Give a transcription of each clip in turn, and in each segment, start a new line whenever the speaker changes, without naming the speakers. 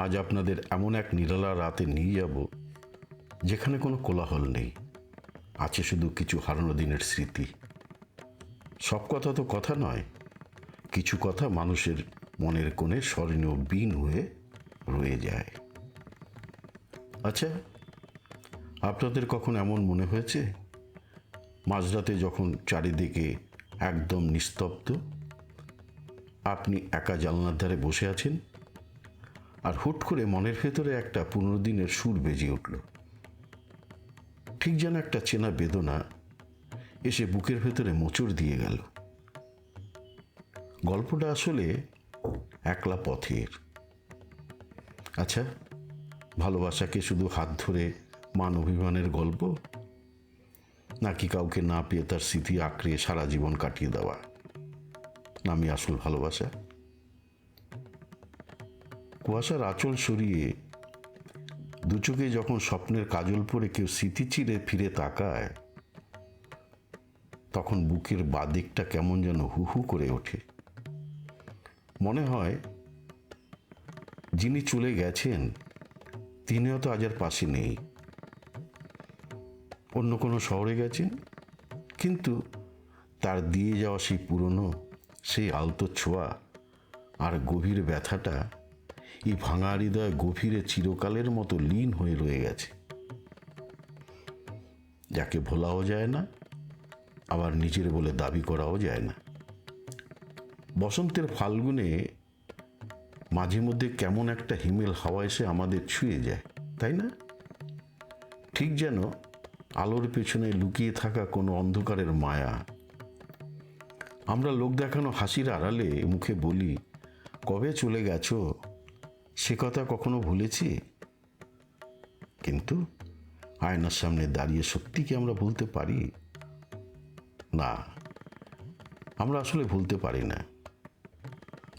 আজ আপনাদের এমন এক নিরালা রাতে নিয়ে যাব যেখানে কোনো কোলাহল নেই, আছে শুধু কিছু হারানো দিনের স্মৃতি। সব কথা তো কথা নয়, কিছু কথা মানুষের মনের কোণে স্মরণীয় বিন হয়ে রয়ে যায়। আচ্ছা, আপনাদের কখন এমন মনে হয়েছে মাঝরাতে যখন চারিদিকে একদম নিস্তব্ধ, আপনি একা জানলার ধারে বসে আছেন আর হুট করে মনের ভেতরে একটা পুরনো দিনের সুর বেজে উঠল, ঠিক যেন একটা চেনা বেদনা এসে বুকের ভেতরে মোচড় দিয়ে গেল। গল্পটা আসলে একলা পথের। আচ্ছা, ভালোবাসাকে শুধু হাত ধরে মান অভিমানের গল্প, নাকি কাউকে না পেয়ে তার স্মৃতি আঁকড়ে সারা জীবন কাটিয়ে দেওয়া নামই আসল ভালোবাসা? কুয়াশার আঁচল সরিয়ে দু চোখে যখন স্বপ্নের কাজল পরে কেউ স্মৃতি চিরে ফিরে তাকায়, তখন বুকের বাদিকটা কেমন যেন হু হু করে ওঠে। মনে হয় যিনি চলে গেছেন তিনিও তো আজ আর পাশে নেই, অন্য কোনো শহরে গেছেন, কিন্তু তার দিয়ে যাওয়া সেই পুরনো, সেই আলতো ছোঁয়া আর গভীর ব্যথাটা এই ভাঙা হৃদয় গভীরে চিরকালের মতো লীন হয়ে রয়ে গেছে, যাকে ভোলাও যায় না, আবার নিজের বলে দাবি করাও যায় না। বসন্তের ফাল্গুনে মাঝে মধ্যে কেমন একটা হিমেল হাওয়া এসে আমাদের ছুঁয়ে যায়, তাই না? ঠিক যেন আলোর পেছনে লুকিয়ে থাকা কোনো অন্ধকারের মায়া। আমরা লোক দেখানো হাসির আড়ালে মুখে বলি, কবে চলে গেছো, সে কথা কখনো ভুলেছি? কিন্তু আয়নার সামনে দাঁড়িয়ে সত্যি কি আমরা ভুলতে পারি? না, আমরা আসলে ভুলতে পারি না।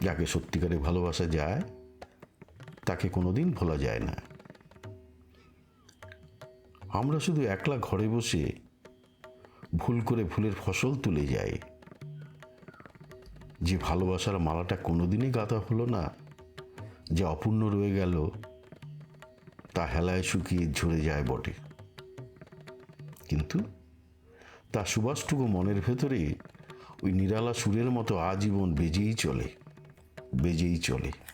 যাকে সত্যিকারে ভালোবাসা যায় তাকে কোনোদিন ভোলা যায় না। আমরা শুধু একলা ঘরে বসে ভুল করে ভুলের ফসল তুলে যাই। যে ভালোবাসার মালাটা কোনোদিনই গাঁথা হলো না, যে অপূর্ণ রয়ে গেল, তা হেলায় শুকিয়ে ঝরে যায় বটে, কিন্তু তার সুবাসটুকু মনের ভেতরে ওই নিরালা সুরের মতো আজীবন বেজেই চলে, বেজেই চলে।